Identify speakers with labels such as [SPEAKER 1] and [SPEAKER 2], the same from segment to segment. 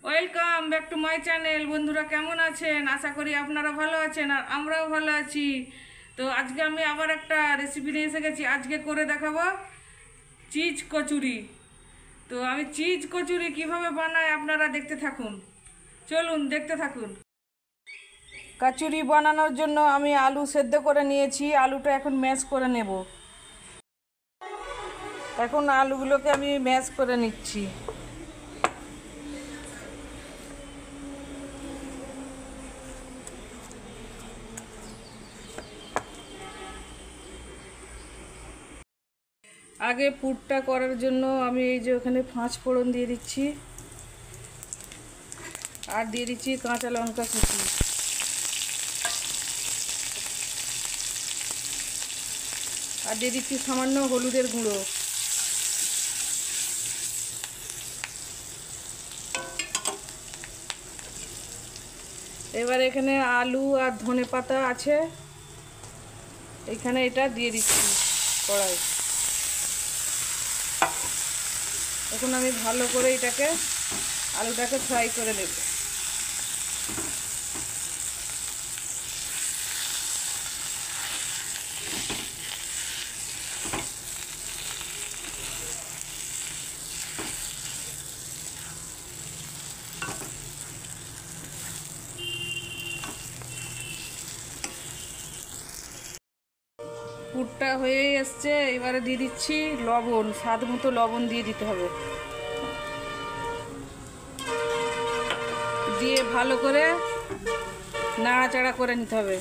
[SPEAKER 1] Welcome back to my channel. বন্ধুরা কেমন আছেন? আশা করি আপনারা ভালো আছেন আর আমরাও ভালো আছি। তো আজকে আমি আবার একটা রেসিপি নিয়ে এসে গেছি। আজকে করে দেখাবো চিজ কচুরি। তো আমি চিজ কচুরি কিভাবে বানাই আপনারা দেখতে থাকুন, চলুন দেখতে থাকুন। কচুরি বানানোর জন্য আমি আলু সেদ্ধ করে নিয়েছি। আলুটা এখন ম্যাশ করে নেব। এখন আলুগুলোকে আমি ম্যাশ করে নিচ্ছি। আগে পুরটা করার জন্য আমি এই যে ওখানে 5 ফোড়ন দিয়ে দিচ্ছি আর দিয়ে দিচ্ছি কাঁচা লঙ্কা কুচি। আর দিয়ে দিচ্ছি সামান্য হলুদের গুঁড়ো। এবার এখানে আলু আর ধনে পাতা আছে, এখানে এটা দিয়ে দিচ্ছি কড়াই। এখন আমি ভালো করে এটাকে আলুটাকে ফ্রাই করে নেব। পুরটা হয়ে এসছে, এবারে দিয়ে দিচ্ছি লবণ। স্বাদ মতো লবণ দিয়ে দিতে হবে। দিয়ে ভালো করে নাড়াচাড়া করে নিতে হবে।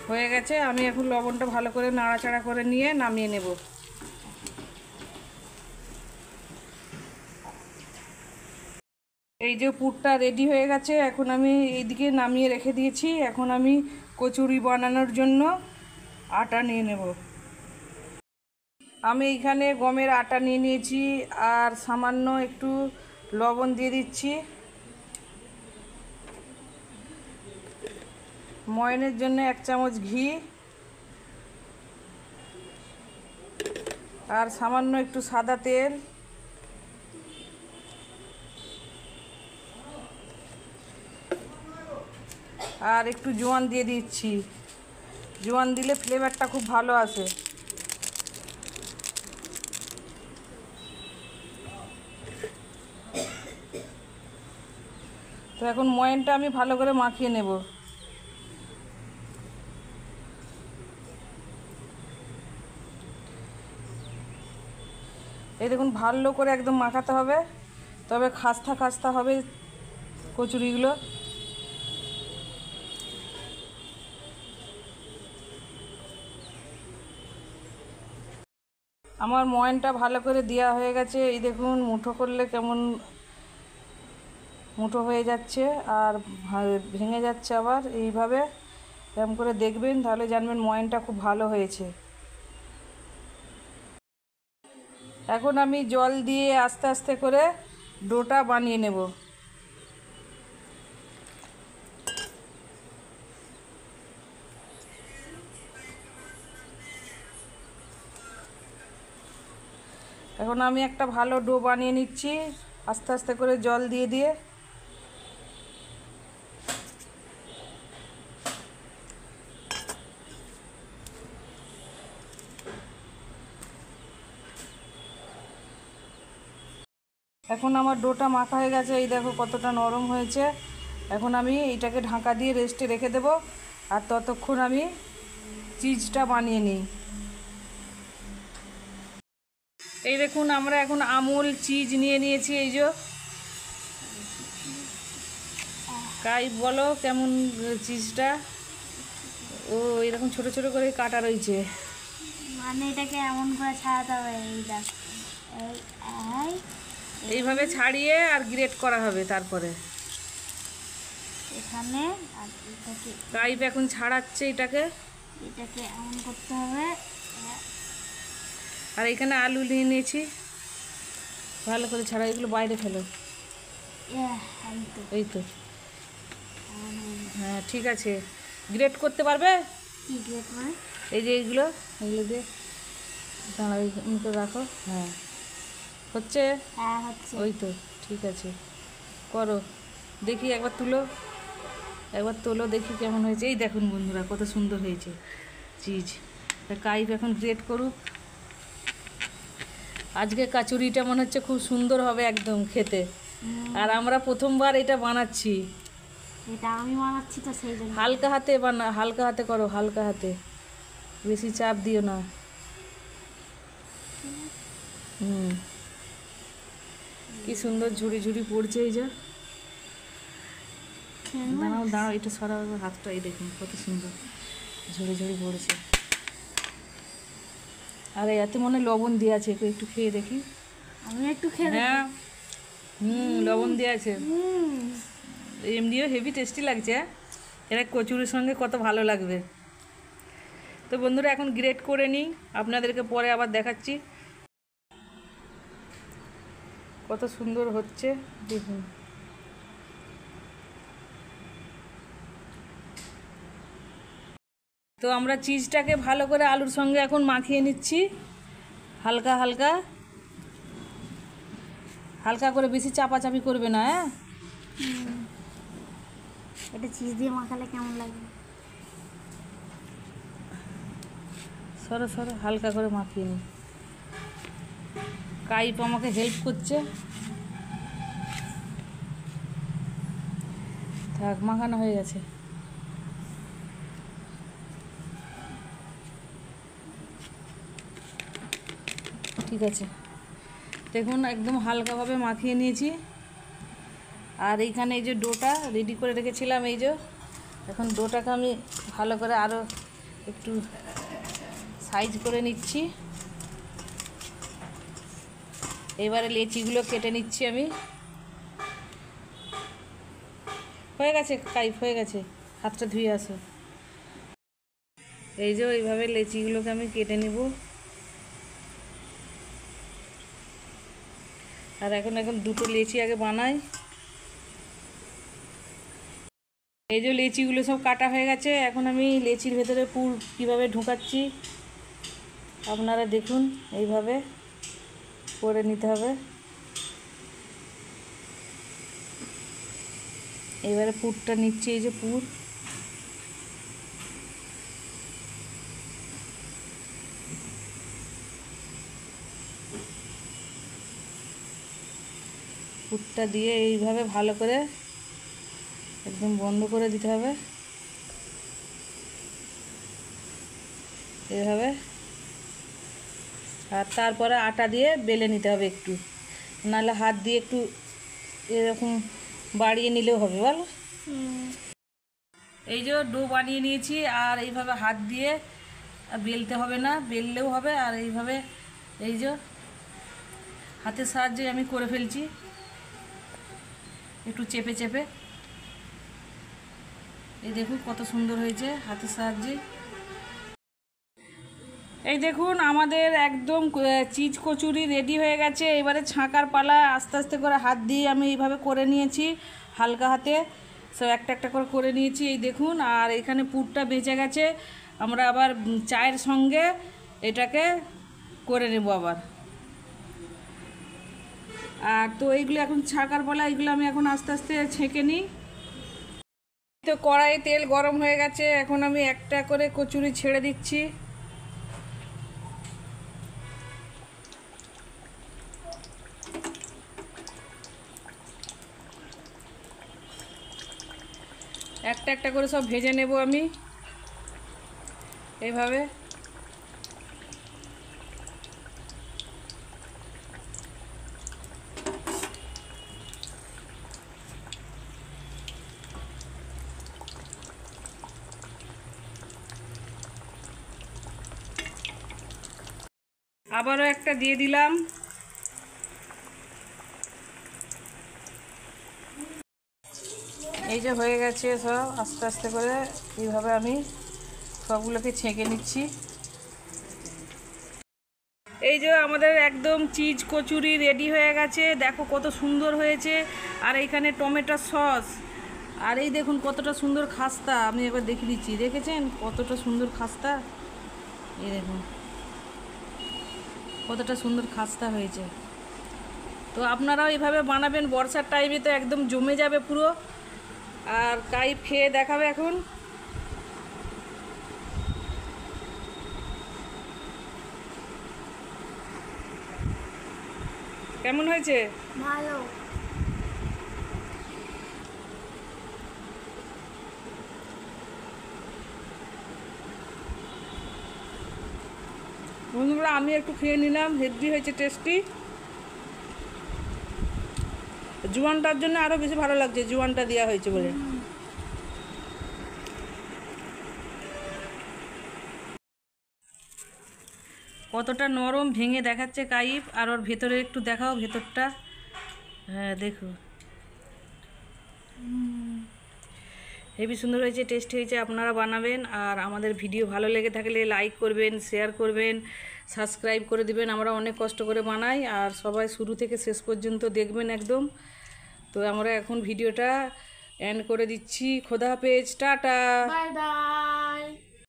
[SPEAKER 1] হয়ে গেছে, আমি এখন লবণটা ভালো করে নাড়াচাড়া করে নিয়ে নামিয়ে নেব। এই যে পুরটা রেডি হয়ে গেছে, এখন আমি এইদিকে নামিয়ে রেখে দিয়েছি। এখন আমি কচুরি বানানোর জন্য আটা নিয়ে নেব। আমি এখানে গমের আটা নিয়ে নিয়েছি আর সামান্য একটু লবণ দিয়ে দিচ্ছি। ময়নের জন্য 1 চামচ ঘি আর সামান্য একটু সাদা তেল। আর একটু জোয়ান দিয়ে দিচ্ছি। জোয়ান দিলে ফ্লেভারটা খুব ভালো আসে। তো এখন ময়নটা আমি ভালো করে মাখিয়ে নেব। এই দেখুন, ভালো করে একদম মাখাতে হবে, তবে খাস্তা খাস্তা হবে কচুরিগুলো। আমার ময়নটা ভালো করে দেওয়া হয়ে গেছে। এই দেখুন, মুঠো করলে কেমন মুঠো হয়ে যাচ্ছে আর ভেঙে যাচ্ছে আবার। এইভাবে এরকম করে দেখবেন, তাহলে জানবেন ময়নটা খুব ভালো হয়েছে। এখন আমি জল দিয়ে আস্তে আস্তে করে ডোটা বানিয়ে নেব। এখন আমি একটা ভালো ডো বানিয়ে নিচ্ছি আস্তে আস্তে করে জল দিয়ে দিয়ে। এখন আমার ডোটা মাখা হয়ে গেছে। এই দেখো কতটা নরম হয়েছে। এখন আমি এইটাকে ঢাকা দিয়ে রেস্টে রেখে দেব আর ততক্ষণ আমি চিজটা বানিয়ে নিই। এই দেখুন, আমরা এখন আমুল চিজ নিয়ে নিয়েছি। এই যে কাই বলো কেমন চিজটা? ও এরকম ছোট ছোট করে কাটা রয়েছে,
[SPEAKER 2] মানে এটাকে এমন করে ছাড়াতে হবে।
[SPEAKER 1] এইভাবে ছাড়িয়ে আর গ্রেট করা হবে। তারপরে
[SPEAKER 2] এখানে আর এটাকে
[SPEAKER 1] কাইপ এখন ছাড়াচ্ছে এটাকে
[SPEAKER 2] এমন করতে হবে।
[SPEAKER 1] আর এখানে আলু নিয়ে নিয়েছি, ভালো করে ছাড়া। এগুলো বাইরে ফেলো। এই তো, হ্যাঁ ঠিক আছে। গ্রেট করতে পারবে? এই যে এইগুলো দিয়ে দাঁড়াও, রাখো। হ্যাঁ হচ্ছে?
[SPEAKER 2] হ্যাঁ হচ্ছে।
[SPEAKER 1] ওই তো, ঠিক আছে, করো দেখি, একবার তুলো, একবার তোলো দেখি কেমন হয়েছে। এই দেখুন বন্ধুরা, কত সুন্দর হয়েছে চিজ। কাইফ এখন গ্রেট করুক। আজকে কাচুরিটা মনে হচ্ছে খুব সুন্দর হবে একদম খেতে। আর আমরা প্রথমবার এটা বানাচ্ছি।
[SPEAKER 2] এটা আমি বানাচ্ছি তো সেই জন্য।
[SPEAKER 1] হালকা হাতে হালকা হাতে করো, হালকা হাতে, বেশি চাপ দিও না। কি সুন্দর ঝুড়ি ঝুড়ি পড়ছে। এই যে দাঁড়াও দাঁড়াও, এটা সরাও হাতটা, এই দেখুন কত সুন্দর ঝুড়ি ঝুড়ি পড়েছে। আর এতে মনে লবণ দিয়ে আছে, একটু খেয়ে দেখি।
[SPEAKER 2] আমি একটু খেয়ে
[SPEAKER 1] হ্যাঁ, লবণ দিয়ে আছে। এমনিও হেভি টেস্টি লাগছে। এটা কচুরির সঙ্গে কত ভালো লাগবে। তো বন্ধুরা এখন গ্রেট করে নিই, আপনাদেরকে পরে আবার দেখাচ্ছি। কত সুন্দর হচ্ছে দেখুন। তো আমরা চিজটাকে ভালো করে আলুর সঙ্গে এখন মাখিয়ে নিচ্ছি, হালকা হালকা হালকা করে, বেশি চাপাচাপি করবে না। হ্যাঁ,
[SPEAKER 2] এটা চিজ দিয়ে মাখালে কেমন লাগবে?
[SPEAKER 1] সরো সরো, হালকা করে মাখিয়ে নিই। কাইপ আমাকে হেল্প করছে। থাক, মাখানো হয়ে গেছে। ঠিক আছে, দেখুন একদম হালকাভাবে মাখিয়ে নিয়েছি। আর এইখানে এই যে ডোটা রেডি করে রেখেছিলাম, এই যে এখন ডোটাকে আমি ভালো করে আরও একটু সাইজ করে নিচ্ছি। এবারে লেচিগুলো কেটে নিচ্ছি আমি। হয়ে গেছে কাইফ, হয়ে গেছে, হাতটা ধুয়ে আসো। এই যে এইভাবে লেচিগুলোকে আমি কেটে নিব। আর এখন দুটো লেচি আগে বানাই। এই যে লেচিগুলো সব কাটা হয়ে গেছে, এখন আমি লেচির ভেতরে পুর কীভাবে ঢুকাচ্ছি আপনারা দেখুন। এইভাবে করে নিতে হবে। এবারে পুরটা নিচ্ছি, এই যে পুর। পুরটা দিয়ে এইভাবে ভালো করে একদম বন্ধ করে দিতে হবে, এইভাবে। আর তারপরে আটা দিয়ে বেলে নিতে হবে একটু, নাহলে হাত দিয়ে একটু এরকম বাড়িয়ে নিলেও হবে, বলো। এই যে ডো বানিয়ে নিয়েছি, আর এইভাবে হাত দিয়ে বেলতে হবে না, বেললেও হবে। আর এইভাবে এই যে হাতের সাহায্যে আমি করে ফেলছি, একটু চেপে চেপে। এই দেখুন কত সুন্দর হয়েছে হাতের সাহায্যে। এই দেখুন আমাদের একদম চিজ কচুরি রেডি হয়ে গেছে। এবারে ছাঁকার পালা। আস্তে আস্তে করে হাত দিয়ে আমি এইভাবে করে নিয়েছি, হালকা হাতে সব একটা একটা করে করে নিয়েছি। এই দেখুন, আর এখানে পুরটা বেঁচে গেছে। আমরা আবার চায়ের সঙ্গে এটাকে করে নেব আবার। আর তো এইগুলো এখন ছাঁকার পালা, এইগুলো আমি এখন আস্তে আস্তে ছেঁকে নিই। তো কড়াই তেল গরম হয়ে গেছে, এখন আমি একটা করে কচুরি ছেড়ে দিচ্ছি। একটা একটা করে সব ভেজে নেব আমি এইভাবে। আবারও একটা দিয়ে দিলাম। এই যে হয়ে গেছে সব, আস্তে আস্তে করে এইভাবে আমি সবগুলোকে ছেঁকে নিচ্ছি। এই যে আমাদের একদম চিজ কচুরি রেডি হয়ে গেছে, দেখো কত সুন্দর হয়েছে। আর এইখানে টমেটো সস, আর এই দেখুন কতটা সুন্দর খাস্তা। আমি একবার দেখে দিচ্ছি, দেখেছেন কতটা সুন্দর খাস্তা? এই দেখুন কতটা সুন্দর খাস্তা হয়েছে। তো আপনারাও এইভাবে বানাবেন, বর্ষার টাইমে তো একদম জমে যাবে পুরো। আর কাইফ খেয়ে দেখাবে এখন। কেমন হয়েছে?
[SPEAKER 2] ভালো।
[SPEAKER 1] বন্ধুরা আমি একটু খেয়ে নিলাম, হেভি হয়েছে, টেস্টি। জোয়ানটার জন্য আরো বেশি ভালো লাগছে, জোয়ানটা দেওয়া হয়েছে বলে। কতটা নরম ভেঙে দেখাচ্ছে কাইফ। আর ওর ভেতরে একটু দেখাও ভেতরটা। হ্যাঁ দেখো, হেভি সুন্দর হয়েছে, টেস্ট হয়েছে। আপনারা বানাবেন। আর আমাদের ভিডিও ভালো লেগে থাকলে লাইক করবেন, শেয়ার করবেন, সাবস্ক্রাইব করে দিবেন। আমরা অনেক কষ্ট করে বানাই, আর সবাই শুরু থেকে শেষ পর্যন্ত দেখবেন একদম। তো আমরা এখন ভিডিওটা এন্ড করে দিচ্ছি। খোদা হাফেজ, টাটা।
[SPEAKER 2] Bye bye.